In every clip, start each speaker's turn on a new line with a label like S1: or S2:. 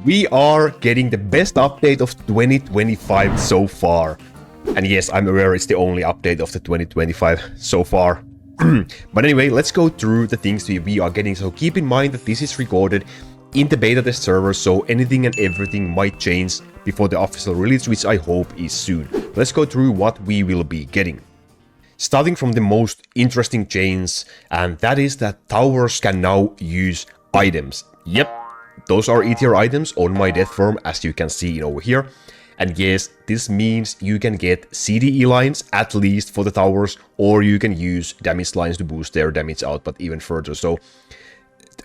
S1: We are getting the best update of 2025 so far. And yes, I'm aware it's the only update of the 2025 so far. But anyway, let's go through the things we are getting. So keep in mind that this is recorded in the beta test server, so anything and everything might change before the official release, which I hope is soon. Let's go through what we will be getting. Starting from the most interesting change, and that is that towers can now use items. Yep, those are E-tier items on my death form, as you can see over here. And yes, this means you can get CDE lines, at least for the towers, or you can use damage lines to boost their damage output even further. So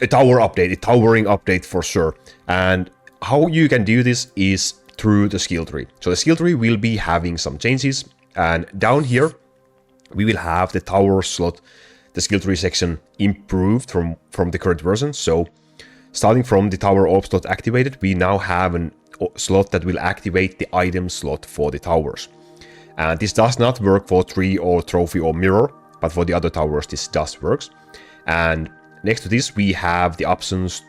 S1: a tower update, a towering update for sure. And how you can do this is through the skill tree. So the skill tree will be having some changes, and down here we will have the tower slot, the skill tree section improved from the current version. So starting from the tower orb slot activated, we now have an slot that will activate the item slot for the towers. And this does not work for tree or trophy or mirror, but for the other towers this does works. And next to this we have the options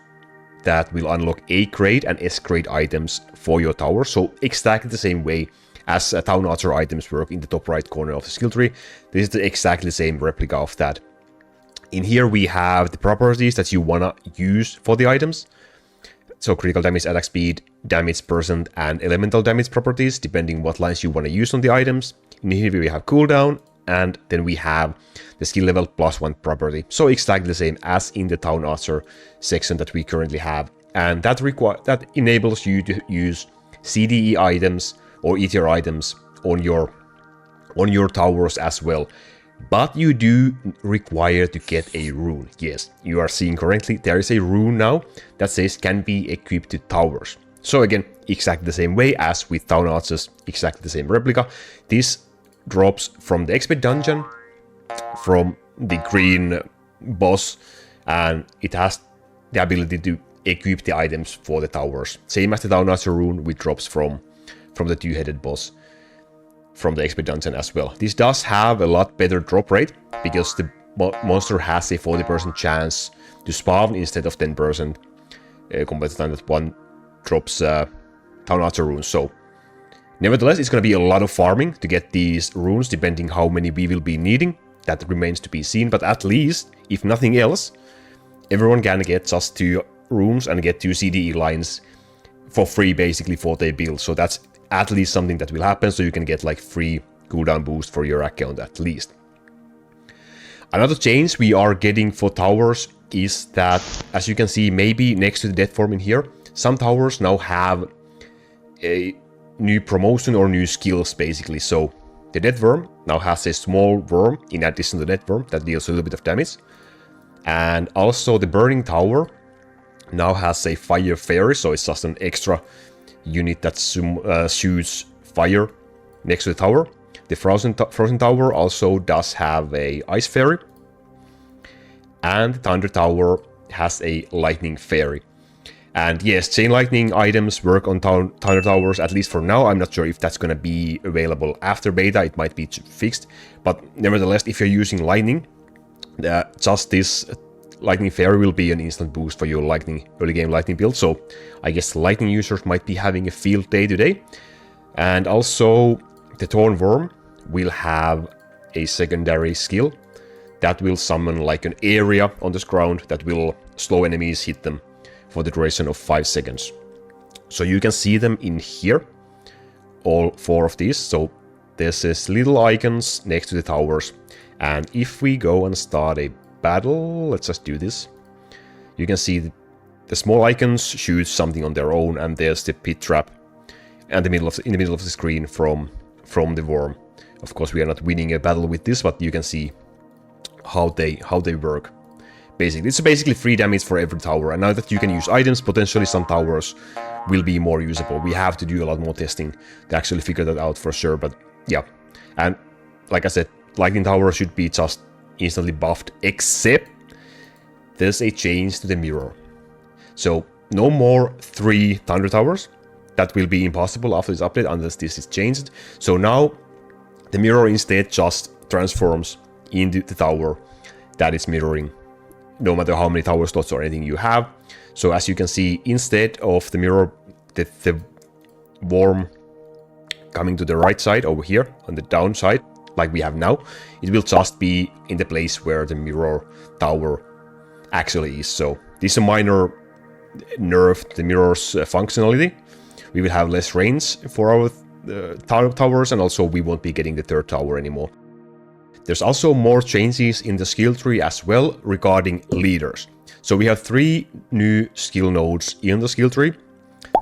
S1: that will unlock A grade and S grade items for your tower. So exactly the same way as Town Archer items work in the top right corner of the skill tree. This is exactly the same replica of that. In here we have the properties that you wanna use for the items. So critical damage, attack speed, damage percent, and elemental damage properties, depending what lines you want to use on the items. In here we have cooldown, and then we have the skill level +1 property. So exactly the same as in the Town Archer section that we currently have. And that enables you to use CDE items or E-tier items on your towers as well. But you do require to get a rune. Yes, you are seeing correctly, there is a rune now that says can be equipped to towers. So again, exactly the same way as with Town Archers, exactly the same replica. This drops from the expert dungeon, from the green boss, and it has the ability to equip the items for the towers. Same as the Town Archer rune, which drops from the two-headed boss from the expert dungeon as well. This does have a lot better drop rate, because the monster has a 40% chance to spawn instead of 10% compared to the time that one drops Town Archer runes. So nevertheless, it's going to be a lot of farming to get these runes, depending how many we will be needing. That remains to be seen, but at least, if nothing else, everyone can get just 2 runes and get 2 CDE lines for free, basically, for their build. So that's at least something that will happen, so you can get like free cooldown boost for your account at least. Another change we are getting for towers is that, as you can see, maybe next to the death form in here, some towers now have a new promotion or new skills, basically. So the death worm now has a small worm in addition to the death worm that deals a little bit of damage. And also the burning tower now has a fire fairy, so it's just an extra unit that shoots fire next to the tower. The frozen tower also does have a ice fairy, and the thunder tower has a lightning fairy. And yes, chain lightning items work on thunder towers, at least for now. I'm not sure if that's going to be available after beta. It might be fixed, but nevertheless, if you're using lightning, just this lightning fairy will be an instant boost for your early game lightning build. So I guess lightning users might be having a field day today. And also the Thorn worm will have a secondary skill that will summon like an area on this ground that will slow enemies hit them for the duration of 5 seconds. So you can see them in here, all 4 of these. So there's this little icons next to the towers, and if we go and start a battle, let's just do this. You can see the small icons shoot something on their own, and there's the pit trap in the middle of the screen from the worm. Of course, we are not winning a battle with this, but you can see how they work. Basically, it's basically free damage for every tower, and now that you can use items, potentially some towers will be more usable. We have to do a lot more testing to actually figure that out for sure, but yeah. And like I said, lightning tower should be just instantly buffed, except there's a change to the mirror. So no more 3 thunder towers. That will be impossible after this update unless this is changed. So now the mirror instead just transforms into the tower that is mirroring, no matter how many tower slots or anything you have. So as you can see, instead of the mirror, the worm coming to the right side over here on the downside, like we have now, it will just be in the place where the mirror tower actually is. So this is a minor nerf to the mirror's functionality. We will have less range for our towers, and also we won't be getting the third tower anymore. There's also more changes in the skill tree as well regarding leaders. So we have 3 new skill nodes in the skill tree.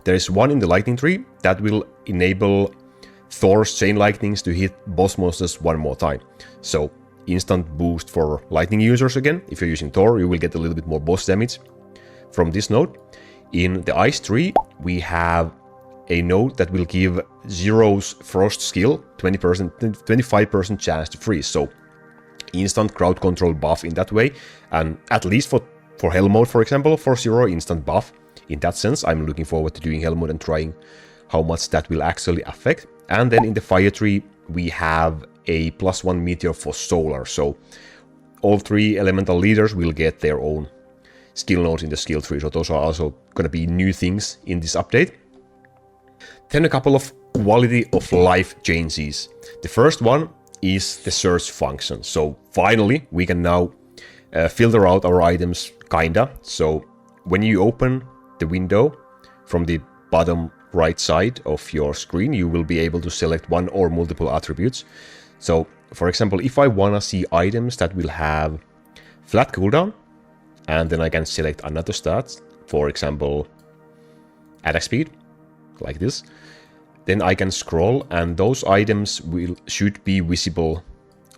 S1: There is one in the lightning tree that will enable Thor's chain lightnings to hit boss monsters 1 more time. So instant boost for lightning users again. If you're using Thor, you will get a little bit more boss damage from this node. In the ice tree, we have a node that will give Zero's frost skill 25% chance to freeze. So instant crowd control buff in that way, and at least for Hell mode, for example, for Zero, instant buff. In that sense, I'm looking forward to doing Hell mode and trying how much that will actually affect. And then in the fire tree, we have a +1 meteor for solar. So all 3 elemental leaders will get their own skill nodes in the skill tree. So those are also going to be new things in this update. Then a couple of quality of life changes. The first one is the search function. So finally, we can now filter out our items, kinda. So when you open the window from the bottom right side of your screen, you will be able to select one or multiple attributes. So for example, if I wanna see items that will have flat cooldown, and then I can select another stat, for example, attack speed, like this, then I can scroll and those items should be visible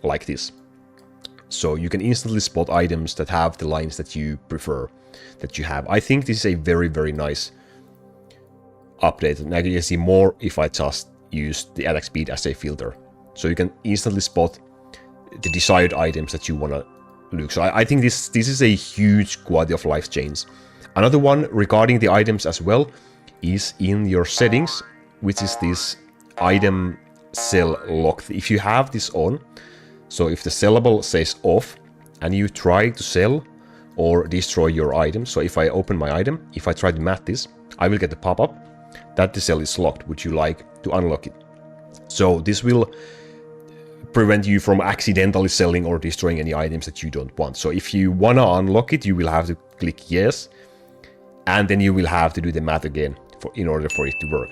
S1: like this. So you can instantly spot items that have the lines that you prefer, that you have. I think this is a very, very nice update. And I can see more if I just use the attack speed as a filter. So you can instantly spot the desired items that you want to look. So I think this is a huge quality of life change. Another one regarding the items as well is in your settings, which is this item sell lock. If you have this on, so if the sellable says off and you try to sell or destroy your item, so if I open my item, if I try to match this, I will get the pop-up that the cell is locked. Would you like to unlock it? So this will prevent you from accidentally selling or destroying any items that you don't want. So if you want to unlock it, you will have to click yes, and then you will have to do the math again in order for it to work.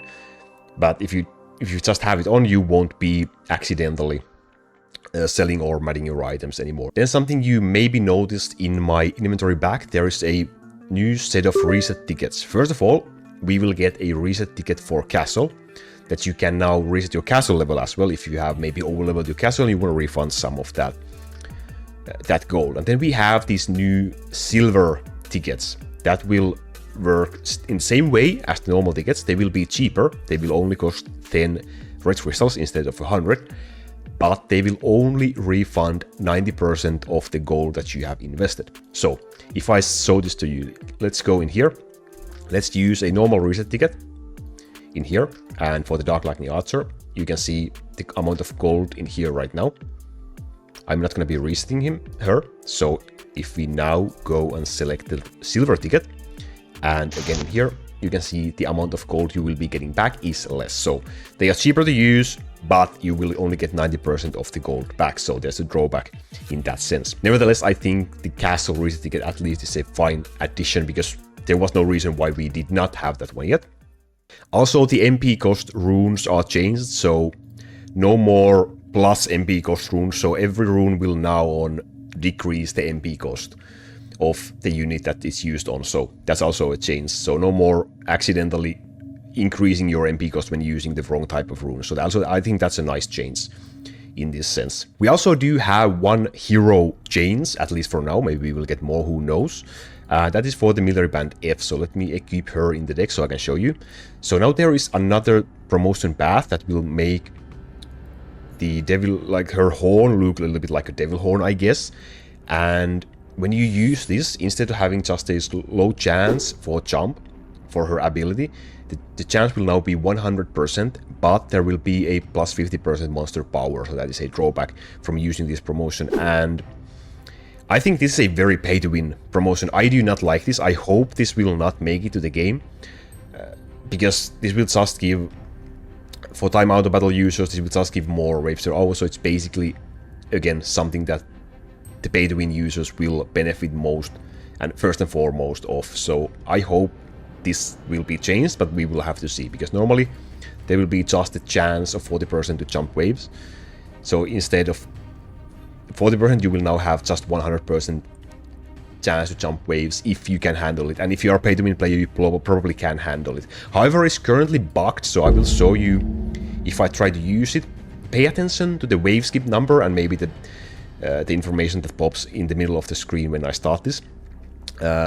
S1: But if you just have it on, you won't be accidentally selling or matting your items anymore. Then something you maybe noticed in my inventory back, there is a new set of reset tickets. First of all, we will get a reset ticket for castle, that you can now reset your castle level as well. If you have maybe over-leveled your castle and you want to refund some of that gold. And then we have these new silver tickets that will work in the same way as the normal tickets. They will be cheaper. They will only cost 10 red crystals instead of 100. But they will only refund 90% of the gold that you have invested. So if I show this to you, let's go in here. Let's use a normal reset ticket in here. And for the Dark Lightning Archer, you can see the amount of gold in here right now. I'm not going to be resetting her. So if we now go and select the silver ticket, and again in here, you can see the amount of gold you will be getting back is less. So they are cheaper to use, but you will only get 90% of the gold back. So there's a drawback in that sense. Nevertheless, I think the castle reset ticket at least is a fine addition, because there was no reason why we did not have that one yet. Also, the MP cost runes are changed, so no more plus MP cost runes. So every rune will now decrease the MP cost of the unit that it's used on. So that's also a change. So no more accidentally increasing your MP cost when using the wrong type of rune. So also, I think that's a nice change in this sense. We also do have one hero change, at least for now. Maybe we will get more, who knows. That is for the military band F. So let me equip her in the deck so I can show you. So now there is another promotion path that will make the devil, like her horn, look a little bit like a devil horn, I guess. And when you use this, instead of having just a low chance for jump for her ability, the chance will now be 100%, but there will be a plus 50% monster power. So that is a drawback from using this promotion. And I think this is a very pay-to-win promotion. I do not like this. I hope this will not make it to the game. Because this will just give, for time out of battle users, this will just give more waves. So also it's basically, again, something that the pay-to-win users will benefit most and first and foremost of. So I hope this will be changed, but we will have to see. Because normally there will be just a chance of 40% to jump waves. So instead of 40%, you will now have just 100% chance to jump waves if you can handle it. And if you are a pay-to-win player, you probably can handle it. However, it's currently bugged, so I will show you if I try to use it. Pay attention to the wave skip number and maybe the information that pops in the middle of the screen when I start this.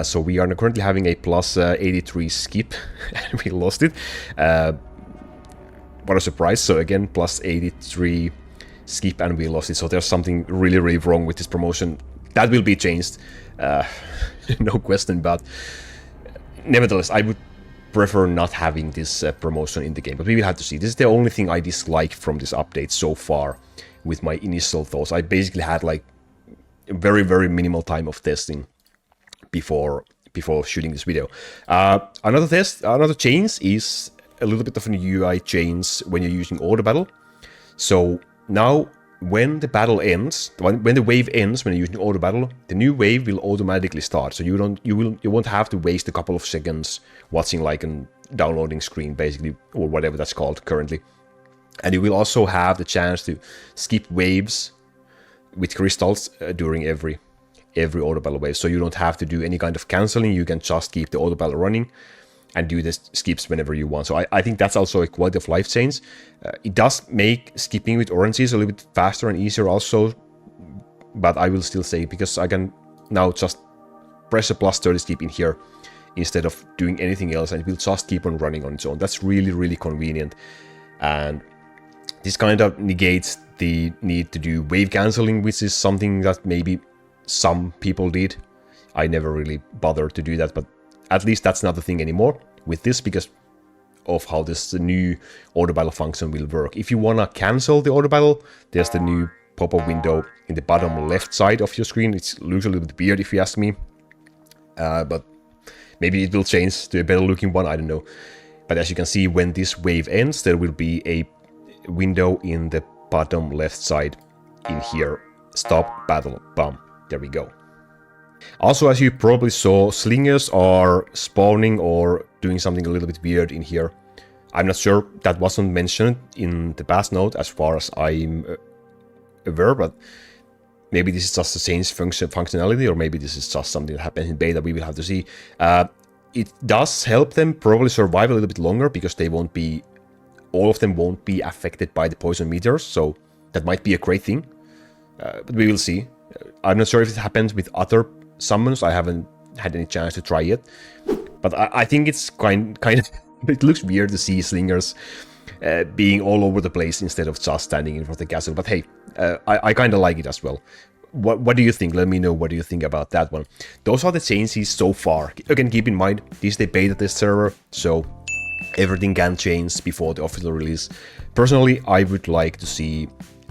S1: So we are currently having a plus 83 skip, and we lost it. What a surprise. So again, plus 83 skip and we lost it. So there's something really, really wrong with this promotion. That will be changed. No question, but nevertheless, I would prefer not having this promotion in the game, but we will have to see. This is the only thing I dislike from this update so far with my initial thoughts. I basically had like a very, very minimal time of testing before shooting this video. Another change is a little bit of an UI change when you're using auto battle. So now when the battle ends, when the wave ends, when you're using auto battle, the new wave will automatically start. So you won't have to waste a couple of seconds watching like a downloading screen, basically, or whatever that's called currently. And you will also have the chance to skip waves with crystals during every auto battle wave. So you don't have to do any kind of canceling. You can just keep the auto battle running and do the skips whenever you want. So I think that's also a quality of life change. It does make skipping with oranges a little bit faster and easier also, but I will still say, because I can now just press a plus 30 skip in here instead of doing anything else, and it will just keep on running on its own. That's really, really convenient. And this kind of negates the need to do wave canceling, which is something that maybe some people did. I never really bothered to do that, but at least that's not the thing anymore with this, because of how this new auto battle function will work. If you wanna cancel the auto battle, there's the new pop-up window in the bottom left side of your screen. It looks a little bit weird if you ask me, but maybe it will change to a better looking one, I don't know. But as you can see, when this wave ends, there will be a window in the bottom left side in here. Stop battle, bam, there we go. Also, as you probably saw, slingers are spawning or doing something a little bit weird in here. I'm not sure, that wasn't mentioned in the past note as far as I'm aware, but maybe this is just a change functionality, or maybe this is just something that happens in beta. We will have to see. It does help them probably survive a little bit longer, because they won't be, all of them won't be affected by the poison meteors, so that might be a great thing. But we will see. I'm not sure if it happens with other summons. I haven't had any chance to try yet, but I think it's kind of it looks weird to see slingers being all over the place instead of just standing in front of the castle. But hey, I kind of like it as well. What do you think? Let me know what do you think about that one. Those are the changes so far. Again, keep in mind, this is the beta test server, so everything can change before the official release. Personally, I would like to see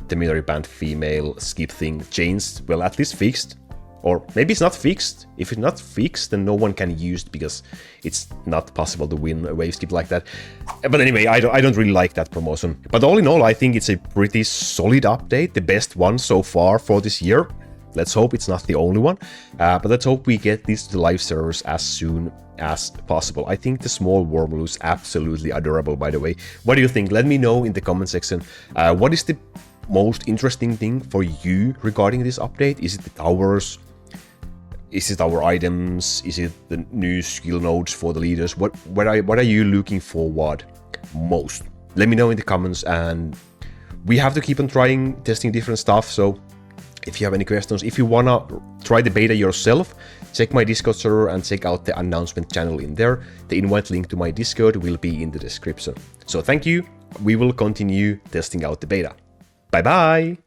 S1: the military band female skip thing changed, well, at least fixed. Or maybe it's not fixed. If it's not fixed, then no one can use it, because it's not possible to win a wave skip like that. But anyway, I don't really like that promotion. But all in all, I think it's a pretty solid update, the best one so far for this year. Let's hope it's not the only one, but let's hope we get these to the live servers as soon as possible. I think the small worm is absolutely adorable, by the way. What do you think? Let me know in the comment section. What is the most interesting thing for you regarding this update? Is it the towers? Is it our items? Is it the new skill nodes for the leaders? What are you looking forward most? Let me know in the comments, and we have to keep on trying, testing different stuff. So if you have any questions, if you wanna try the beta yourself, check my Discord server and check out the announcement channel in there. The invite link to my Discord will be in the description. So thank you. We will continue testing out the beta. Bye bye!